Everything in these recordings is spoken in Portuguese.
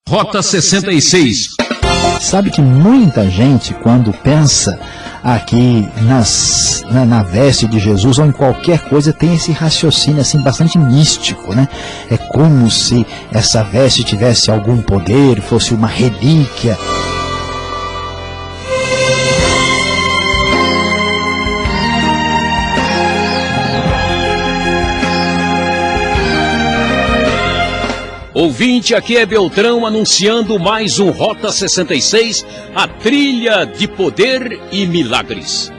Rota 66. Sabe que muita gente, quando pensa aqui na veste de Jesus ou em qualquer coisa, tem esse raciocínio assim bastante místico, né? É como se essa veste tivesse algum poder, fosse uma relíquia. Ouvinte, aqui é Beltrão anunciando mais um Rota 66, a trilha de poder e milagres.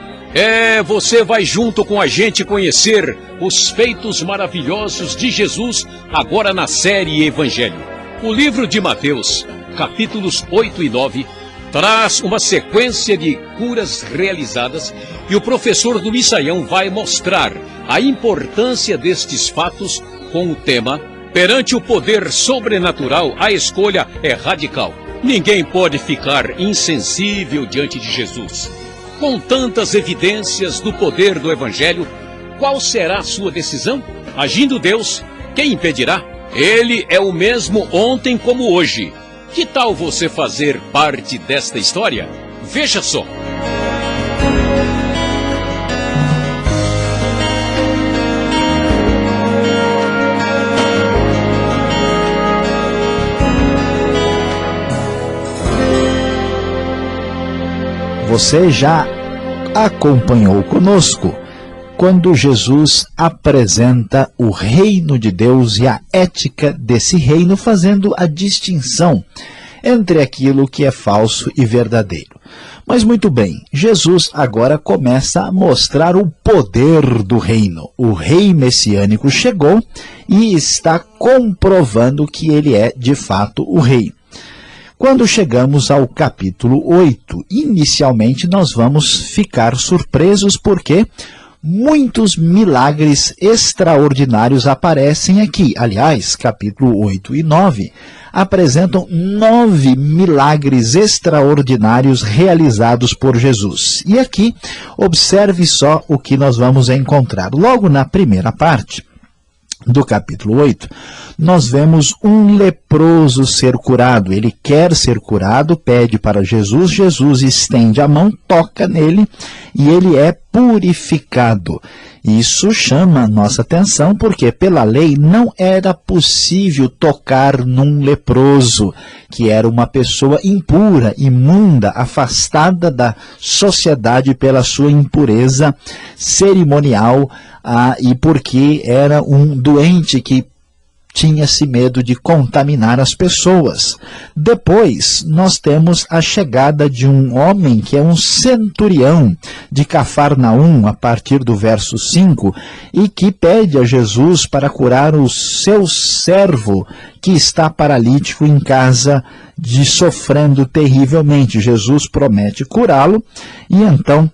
Você vai junto com a gente conhecer os feitos maravilhosos de Jesus agora na série Evangelho. O livro de Mateus, capítulos 8 e 9, traz uma sequência de curas realizadas e o professor Luiz Saião vai mostrar a importância destes fatos com o tema: perante o poder sobrenatural, a escolha é radical. Ninguém pode ficar insensível diante de Jesus. Com tantas evidências do poder do Evangelho, qual será a sua decisão? Agindo Deus, quem impedirá? Ele é o mesmo ontem como hoje. Que tal você fazer parte desta história? Veja só. Você já acompanhou conosco quando Jesus apresenta o reino de Deus e a ética desse reino, fazendo a distinção entre aquilo que é falso e verdadeiro. Mas muito bem, Jesus agora começa a mostrar o poder do reino. O rei messiânico chegou e está comprovando que ele é de fato o rei. Quando chegamos ao capítulo 8, inicialmente nós vamos ficar surpresos porque muitos milagres extraordinários aparecem aqui. Aliás, capítulo 8 e 9 apresentam 9 milagres extraordinários realizados por Jesus. E aqui, observe só o que nós vamos encontrar. Logo na primeira parte do capítulo 8, nós vemos um leproso ser curado. Ele quer ser curado, pede para Jesus, Jesus estende a mão, toca nele e ele é purificado. Isso chama a nossa atenção porque pela lei não era possível tocar num leproso, que era uma pessoa impura, imunda, afastada da sociedade pela sua impureza cerimonial, e porque era um doente que tinha-se medo de contaminar as pessoas. Depois, nós temos a chegada de um homem que é um centurião de Cafarnaum, a partir do verso 5, e que pede a Jesus para curar o seu servo que está paralítico em casa, sofrendo terrivelmente. Jesus promete curá-lo e então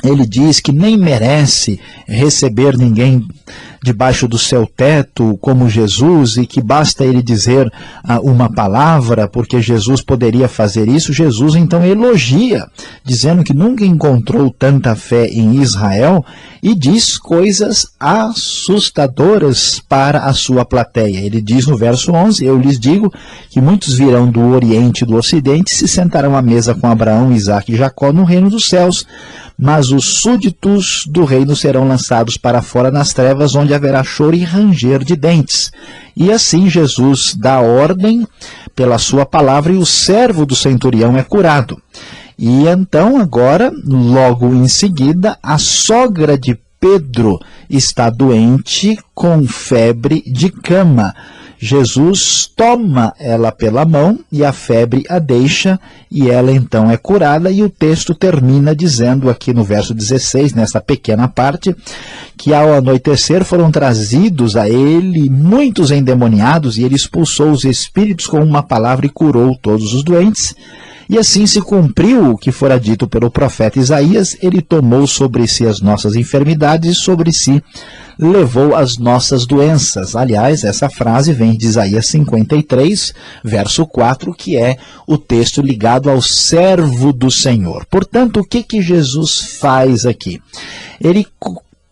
ele diz que nem merece receber ninguém debaixo do seu teto como Jesus e que basta ele dizer uma palavra, porque Jesus poderia fazer isso. Jesus então elogia, dizendo que nunca encontrou tanta fé em Israel e diz coisas assustadoras para a sua plateia. Ele diz no verso 11, eu lhes digo que muitos virão do Oriente e do Ocidente e se sentarão à mesa com Abraão, Isaque e Jacó no reino dos céus, mas os súditos do reino serão lançados para fora nas trevas, onde haverá choro e ranger de dentes. E assim Jesus dá ordem pela sua palavra e o servo do centurião é curado. E então agora, logo em seguida, a sogra de Pedro está doente com febre de cama. Jesus toma ela pela mão e a febre a deixa e ela então é curada, e o texto termina dizendo aqui no verso 16, nessa pequena parte, que ao anoitecer foram trazidos a ele muitos endemoniados e ele expulsou os espíritos com uma palavra e curou todos os doentes. E assim se cumpriu o que fora dito pelo profeta Isaías, ele tomou sobre si as nossas enfermidades e sobre si levou as nossas doenças. Aliás, essa frase vem de Isaías 53, verso 4, que é o texto ligado ao servo do Senhor. Portanto, o que Jesus faz aqui? Ele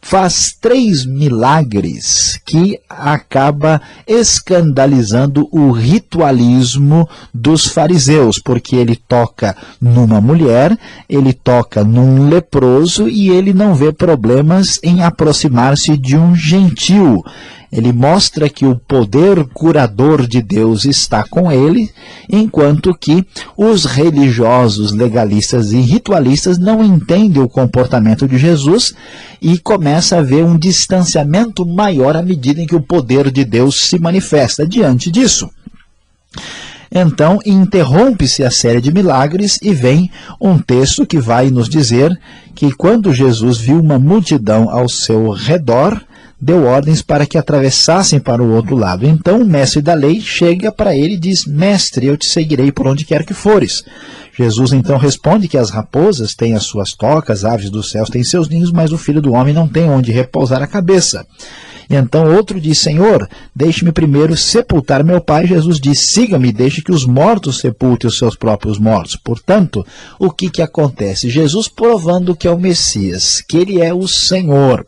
faz 3 milagres que acaba escandalizando o ritualismo dos fariseus, porque ele toca numa mulher, ele toca num leproso e ele não vê problemas em aproximar-se de um gentil. Ele mostra que o poder curador de Deus está com ele, enquanto que os religiosos, legalistas e ritualistas não entendem o comportamento de Jesus e começa a haver um distanciamento maior à medida em que o poder de Deus se manifesta. Diante disso, então, interrompe-se a série de milagres e vem um texto que vai nos dizer que quando Jesus viu uma multidão ao seu redor, deu ordens para que atravessassem para o outro lado. Então o mestre da lei chega para ele e diz: mestre, eu te seguirei por onde quer que fores. Jesus então responde que as raposas têm as suas tocas, as aves dos céus têm seus ninhos, mas o filho do homem não tem onde repousar a cabeça. E então outro diz: Senhor, deixe-me primeiro sepultar meu pai. Jesus diz: siga-me, deixe que os mortos sepultem os seus próprios mortos. Portanto, o que acontece? Jesus provando que é o Messias, que ele é o Senhor,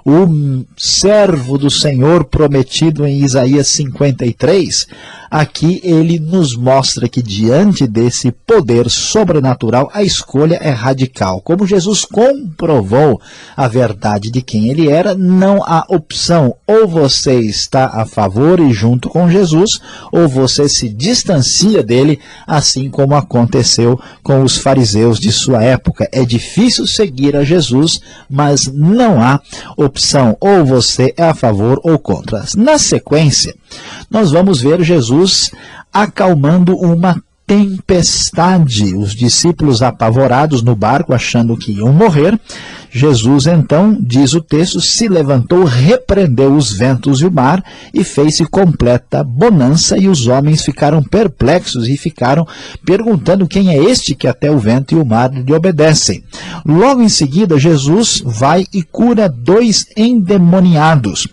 o servo do Senhor prometido em Isaías 53, aqui ele nos mostra que diante desse poder sobrenatural, a escolha é radical. Como Jesus comprovou a verdade de quem ele era, não há opção. Ou você está a favor e junto com Jesus, ou você se distancia dele, assim como aconteceu com os fariseus de sua época. É difícil seguir a Jesus, mas não há opção. Ou você é a favor ou contra. Na sequência, nós vamos ver Jesus acalmando uma tempestade. Os discípulos apavorados no barco, achando que iam morrer. Jesus então, diz o texto, se levantou, repreendeu os ventos e o mar e fez-se completa bonança, e os homens ficaram perplexos e ficaram perguntando: quem é este que até o vento e o mar lhe obedecem? Logo em seguida, Jesus vai e cura 2 endemoniados,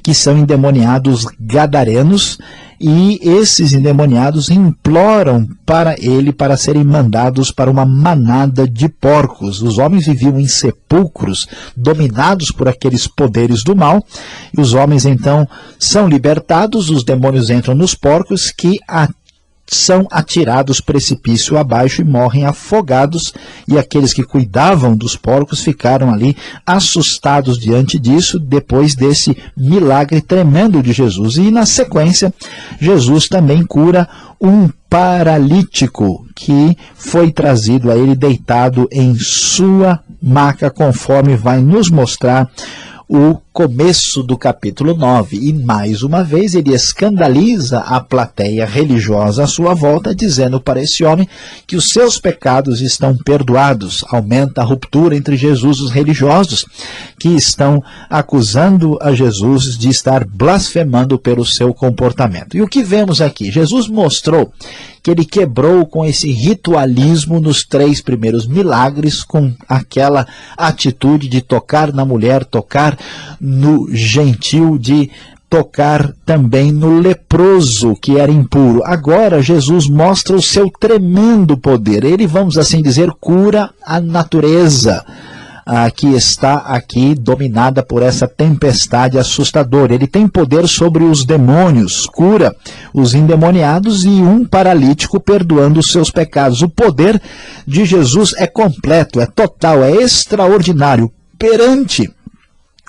que são endemoniados gadarenos, e esses endemoniados imploram para ele para serem mandados para uma manada de porcos. Os homens viviam em sepulcros, dominados por aqueles poderes do mal, e os homens então são libertados, os demônios entram nos porcos, que são atirados precipício abaixo e morrem afogados, e aqueles que cuidavam dos porcos ficaram ali assustados diante disso, depois desse milagre tremendo de Jesus. E na sequência, Jesus também cura um paralítico que foi trazido a ele deitado em sua maca, conforme vai nos mostrar o começo do capítulo 9. E mais uma vez ele escandaliza a plateia religiosa à sua volta, dizendo para esse homem que os seus pecados estão perdoados. Aumenta a ruptura entre Jesus e os religiosos, que estão acusando a Jesus de estar blasfemando pelo seu comportamento. E o que vemos aqui? Jesus mostrou que ele quebrou com esse ritualismo nos 3 primeiros milagres, com aquela atitude de tocar na mulher, tocar no gentil, de tocar também no leproso, que era impuro. Agora Jesus mostra o seu tremendo poder. Ele, vamos assim dizer, cura a natureza que está aqui dominada por essa tempestade assustadora. Ele tem poder sobre os demônios, cura os endemoniados e um paralítico, perdoando os seus pecados. O poder de Jesus é completo, é total, é extraordinário. Perante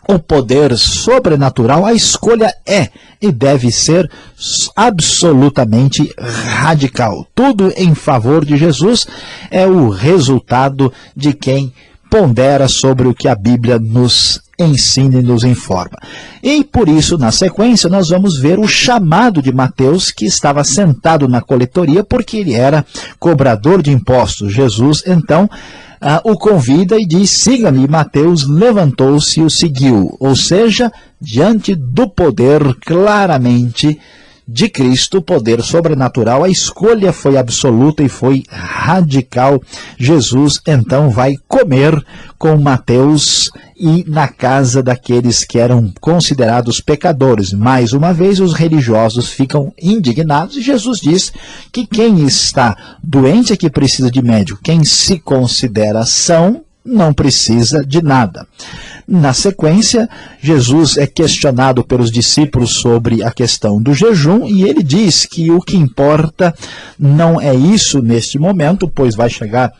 o poder sobrenatural, a escolha é e deve ser absolutamente radical. Tudo em favor de Jesus é o resultado de quem pondera sobre o que a Bíblia nos ensina e nos informa. E por isso, na sequência, nós vamos ver o chamado de Mateus, que estava sentado na coletoria porque ele era cobrador de impostos. Jesus, então, o convida e diz: siga-me. Mateus levantou-se e o seguiu. Ou seja, diante do poder claramente de Cristo, poder sobrenatural, a escolha foi absoluta e foi radical. Jesus então vai comer com Mateus e na casa daqueles que eram considerados pecadores. Mais uma vez, os religiosos ficam indignados e Jesus diz que quem está doente é que precisa de médico. Quem se considera são não precisa de nada. Na sequência, Jesus é questionado pelos discípulos sobre a questão do jejum e ele diz que o que importa não é isso neste momento, pois vai chegar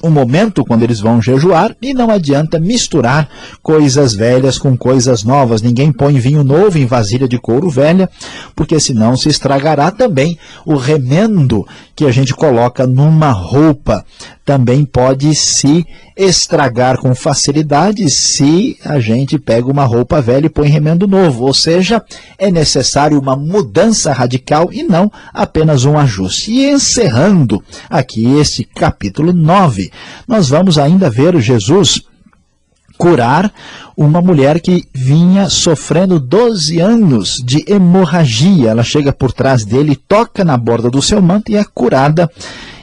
um momento quando eles vão jejuar e não adianta misturar coisas velhas com coisas novas. Ninguém põe vinho novo em vasilha de couro velha, porque senão se estragará. Também o remendo que a gente coloca numa roupa também pode se estragar com facilidade se a gente pega uma roupa velha e põe remendo novo. Ou seja, é necessário uma mudança radical e não apenas um ajuste. E encerrando aqui este capítulo 9, nós vamos ainda ver Jesus curar uma mulher que vinha sofrendo 12 anos de hemorragia. Ela chega por trás dele, toca na borda do seu manto e é curada.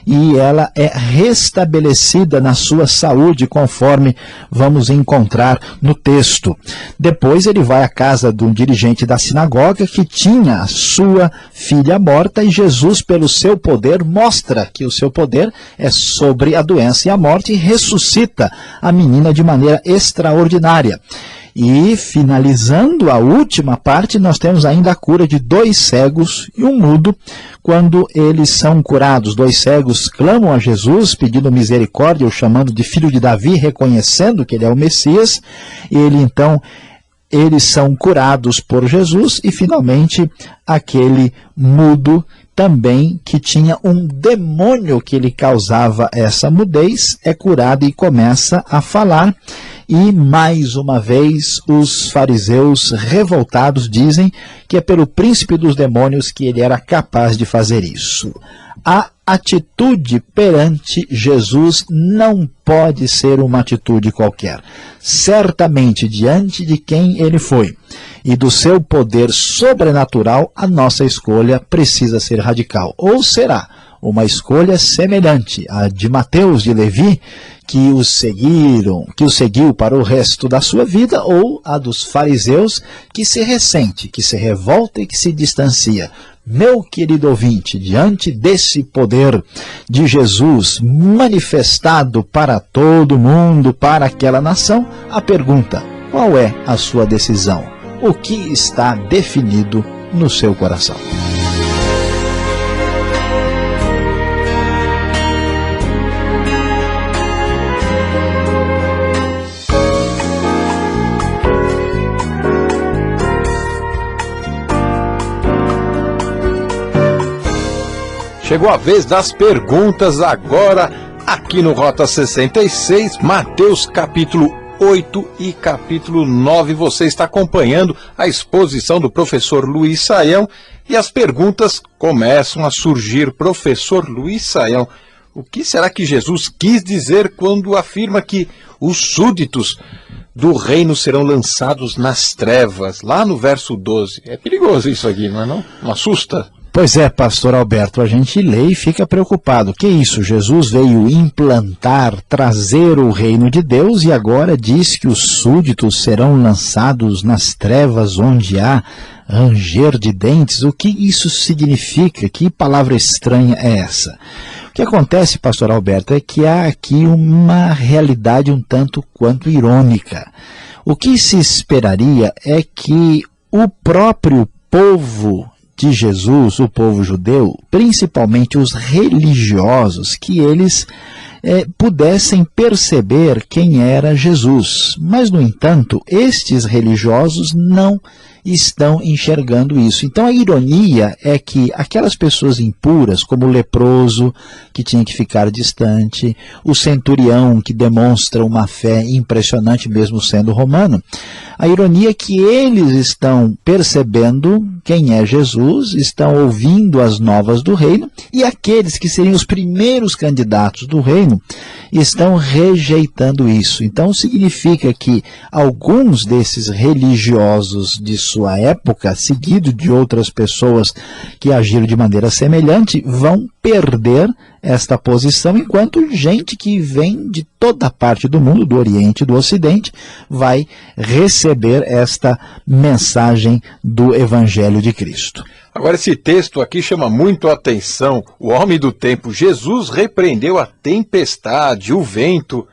E ela é restabelecida na sua saúde, conforme vamos encontrar no texto. Depois ele vai à casa de um dirigente da sinagoga que tinha a sua filha morta, e Jesus, pelo seu poder, mostra que o seu poder é sobre a doença e a morte, e ressuscita a menina de maneira extraordinária. E, finalizando a última parte, nós temos ainda a cura de 2 cegos e um mudo. Quando eles são curados, 2 cegos clamam a Jesus, pedindo misericórdia, o chamando de filho de Davi, reconhecendo que ele é o Messias. Eles são curados por Jesus. E, finalmente, aquele mudo também, que tinha um demônio que lhe causava essa mudez, é curado e começa a falar. E, mais uma vez, os fariseus revoltados dizem que é pelo príncipe dos demônios que ele era capaz de fazer isso. A atitude perante Jesus não pode ser uma atitude qualquer. Certamente, diante de quem ele foi e do seu poder sobrenatural, a nossa escolha precisa ser radical. Ou será uma escolha semelhante à de Mateus de Levi, que o seguiu para o resto da sua vida, ou a dos fariseus, que se ressente, que se revolta e que se distancia. Meu querido ouvinte, diante desse poder de Jesus manifestado para todo mundo, para aquela nação, a pergunta: qual é a sua decisão? O que está definido no seu coração? Chegou a vez das perguntas agora, aqui no Rota 66, Mateus capítulo 8 e capítulo 9. Você está acompanhando a exposição do professor Luiz Saião e as perguntas começam a surgir. Professor Luiz Saião, o que será que Jesus quis dizer quando afirma que os súditos do reino serão lançados nas trevas? Lá no verso 12. É perigoso isso aqui, não é não? Não assusta? Pois é, pastor Alberto, a gente lê e fica preocupado. Que isso? Jesus veio implantar, trazer o reino de Deus e agora diz que os súditos serão lançados nas trevas onde há ranger de dentes. O que isso significa? Que palavra estranha é essa? O que acontece, pastor Alberto, é que há aqui uma realidade um tanto quanto irônica. O que se esperaria é que o próprio povo de Jesus, o povo judeu, principalmente os religiosos, que eles pudessem perceber quem era Jesus. Mas, no entanto, estes religiosos não estão enxergando isso. Então a ironia é que aquelas pessoas impuras, como o leproso, que tinha que ficar distante, o centurião, que demonstra uma fé impressionante mesmo sendo romano, a ironia é que eles estão percebendo quem é Jesus, estão ouvindo as novas do reino, e aqueles que seriam os primeiros candidatos do reino estão rejeitando isso. Então significa que alguns desses religiosos de sua época, seguido de outras pessoas que agiram de maneira semelhante, vão perder esta posição, enquanto gente que vem de toda parte do mundo, do Oriente e do Ocidente, vai receber esta mensagem do Evangelho de Cristo. Agora esse texto aqui chama muito a atenção. O homem do tempo, Jesus, repreendeu a tempestade, o vento,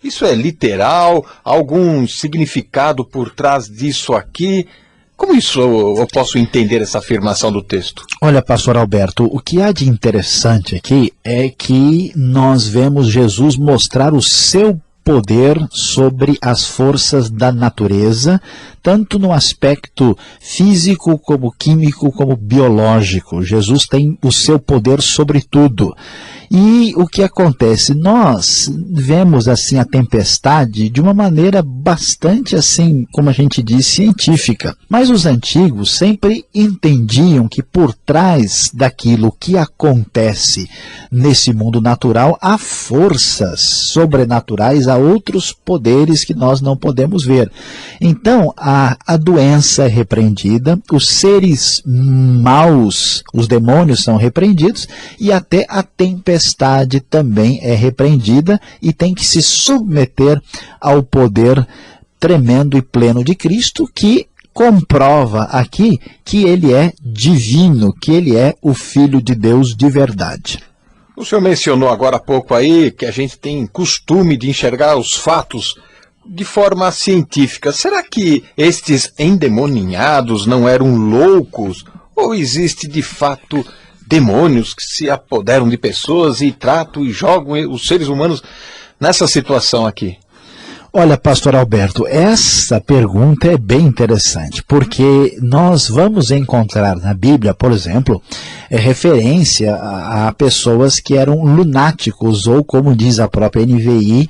Isso é literal? Algum significado por trás disso aqui? Como isso eu posso entender essa afirmação do texto? Olha, pastor Alberto, o que há de interessante aqui é que nós vemos Jesus mostrar o seu poder sobre as forças da natureza, tanto no aspecto físico, como químico, como biológico. Jesus tem o seu poder sobre tudo. E o que acontece? Nós vemos assim a tempestade de uma maneira bastante assim, como a gente diz, científica. Mas os antigos sempre entendiam que por trás daquilo que acontece nesse mundo natural, há forças sobrenaturais, há outros poderes que nós não podemos ver. Então, a doença é repreendida, os seres maus, os demônios são repreendidos e até a tempestade também é repreendida e tem que se submeter ao poder tremendo e pleno de Cristo, que comprova aqui que ele é divino, que ele é o Filho de Deus de verdade. O senhor mencionou agora há pouco aí que a gente tem costume de enxergar os fatos de forma científica. Será que estes endemoninhados não eram loucos? Ou existe de fato demônios que se apoderam de pessoas e tratam e jogam os seres humanos nessa situação aqui? Olha, pastor Alberto, essa pergunta é bem interessante, porque nós vamos encontrar na Bíblia, por exemplo, referência a pessoas que eram lunáticos, ou como diz a própria NVI,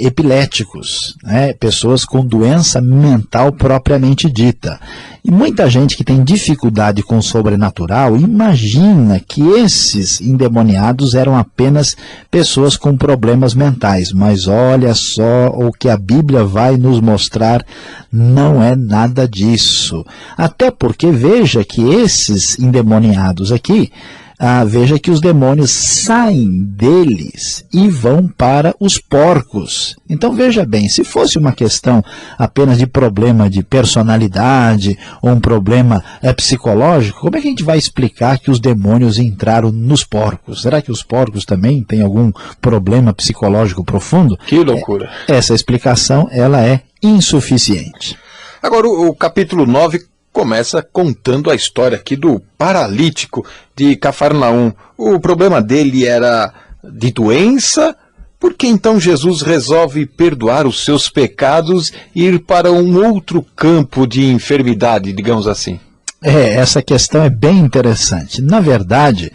epiléticos, né? Pessoas com doença mental propriamente dita. E muita gente que tem dificuldade com o sobrenatural imagina que esses endemoniados eram apenas pessoas com problemas mentais. Mas olha só o que a Bíblia vai nos mostrar, não é nada disso. Até porque veja que esses endemoniados aqui, veja que os demônios saem deles e vão para os porcos. Então veja bem, se fosse uma questão apenas de problema de personalidade ou um problema psicológico, como é que a gente vai explicar que os demônios entraram nos porcos? Será que os porcos também têm algum problema psicológico profundo? Que loucura! Essa explicação ela é insuficiente. Agora o capítulo 9 começa contando a história aqui do paralítico de Cafarnaum. O problema dele era de doença. Por que então Jesus resolve perdoar os seus pecados e ir para um outro campo de enfermidade, digamos assim? Essa questão é bem interessante. Na verdade,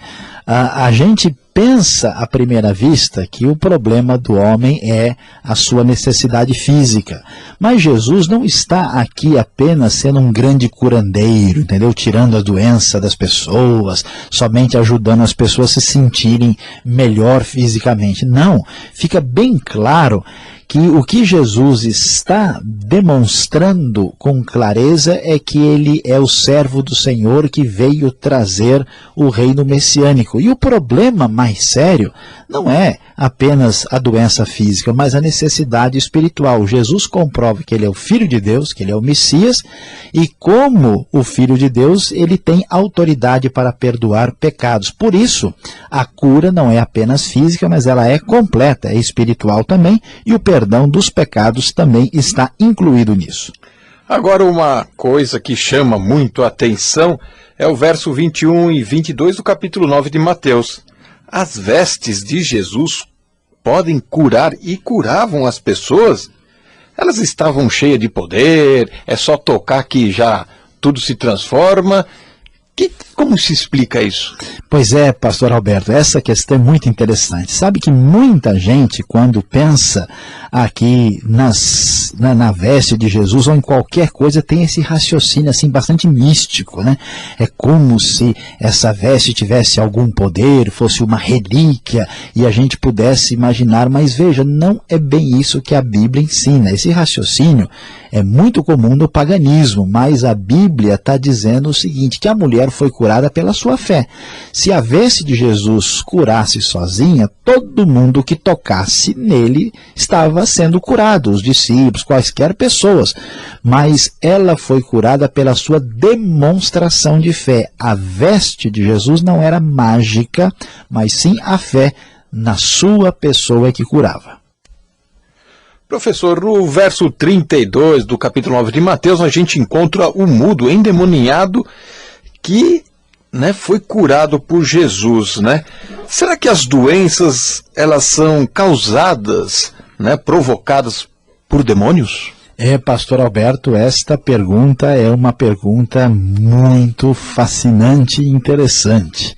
a gente pensa à primeira vista que o problema do homem é a sua necessidade física. Mas Jesus não está aqui apenas sendo um grande curandeiro, entendeu? Tirando a doença das pessoas, somente ajudando as pessoas a se sentirem melhor fisicamente. Não, fica bem claro que o que Jesus está demonstrando com clareza é que ele é o servo do Senhor que veio trazer o reino messiânico. E o problema mais sério não é apenas a doença física, mas a necessidade espiritual. Jesus comprova que ele é o Filho de Deus, que ele é o Messias, e como o Filho de Deus, ele tem autoridade para perdoar pecados. Por isso, a cura não é apenas física, mas ela é completa, é espiritual também, e o perdão dos pecados também está incluído nisso. Agora, uma coisa que chama muito a atenção é o verso 21 e 22 do capítulo 9 de Mateus. As vestes de Jesus podem curar e curavam as pessoas? Elas estavam cheias de poder, é só tocar que já tudo se transforma. Como se explica isso? Pois é, pastor Alberto, essa questão é muito interessante. Sabe que muita gente, quando pensa aqui na veste de Jesus ou em qualquer coisa, tem esse raciocínio assim bastante místico, né? É como se essa veste tivesse algum poder, fosse uma relíquia e a gente pudesse imaginar, mas veja, não é bem isso que a Bíblia ensina. Esse raciocínio é muito comum no paganismo, mas a Bíblia está dizendo o seguinte, que a mulher foi curada pela sua fé. Se a veste de Jesus curasse sozinha, todo mundo que tocasse nele estava sendo curado, os discípulos, quaisquer pessoas. Mas ela foi curada pela sua demonstração de fé. A veste de Jesus não era mágica, mas sim a fé na sua pessoa que curava. Professor, no verso 32 do capítulo 9 de Mateus, a gente encontra o mudo endemoniado que, né, foi curado por Jesus, né? Será que as doenças, elas são causadas, né, provocadas por demônios? Pastor Alberto, esta pergunta é uma pergunta muito fascinante e interessante.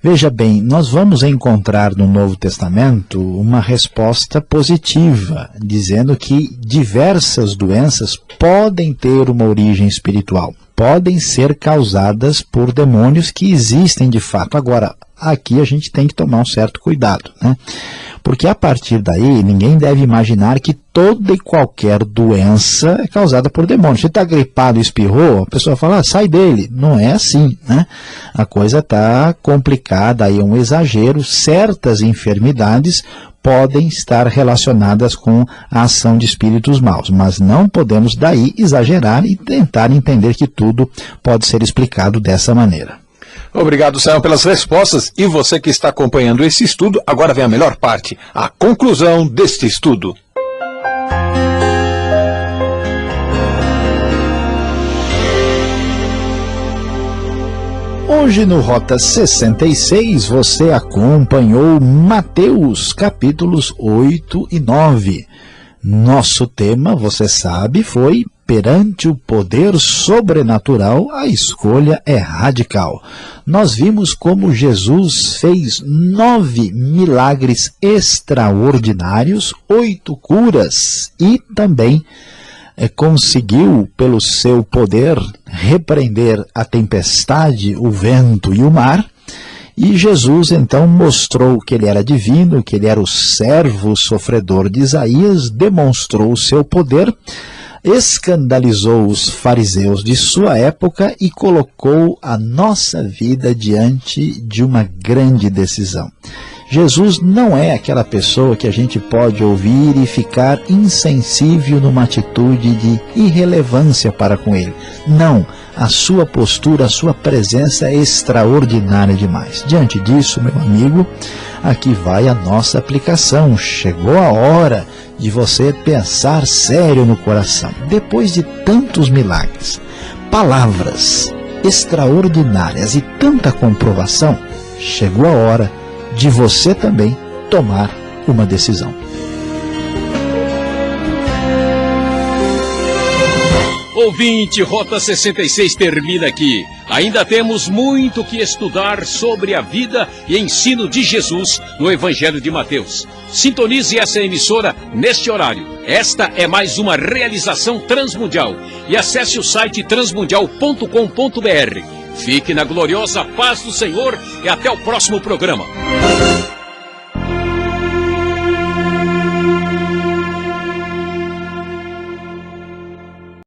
Veja bem, nós vamos encontrar no Novo Testamento uma resposta positiva, dizendo que diversas doenças podem ter uma origem espiritual, podem ser causadas por demônios que existem de fato. Agora, aqui a gente tem que tomar um certo cuidado, né? Porque a partir daí, ninguém deve imaginar que toda e qualquer doença é causada por demônios. Se está gripado e espirrou, a pessoa fala, sai dele. Não é assim, né? A coisa está complicada, aí é um exagero. Certas enfermidades podem estar relacionadas com a ação de espíritos maus, mas não podemos daí exagerar e tentar entender que tudo pode ser explicado dessa maneira. Obrigado, Sayão, pelas respostas. E você que está acompanhando esse estudo, agora vem a melhor parte, a conclusão deste estudo. Hoje no Rota 66 você acompanhou Mateus capítulos 8 e 9. Nosso tema, você sabe, foi perante o poder sobrenatural, a escolha é radical. Nós vimos como Jesus fez 9 milagres extraordinários, 8 curas e também conseguiu, pelo seu poder, repreender a tempestade, o vento e o mar. E Jesus então mostrou que ele era divino, que ele era o servo sofredor de Isaías, demonstrou o seu poder, escandalizou os fariseus de sua época e colocou a nossa vida diante de uma grande decisão. Jesus não é aquela pessoa que a gente pode ouvir e ficar insensível numa atitude de irrelevância para com ele. Não, a sua postura, a sua presença é extraordinária demais. Diante disso, meu amigo, aqui vai a nossa aplicação. Chegou a hora de você pensar sério no coração. Depois de tantos milagres, palavras extraordinárias e tanta comprovação, chegou a hora de você também tomar uma decisão. Ouvinte, Rota 66 termina aqui. Ainda temos muito que estudar sobre a vida e ensino de Jesus no Evangelho de Mateus. Sintonize essa emissora neste horário. Esta é mais uma realização transmundial. E acesse o site transmundial.com.br. Fique na gloriosa paz do Senhor e até o próximo programa.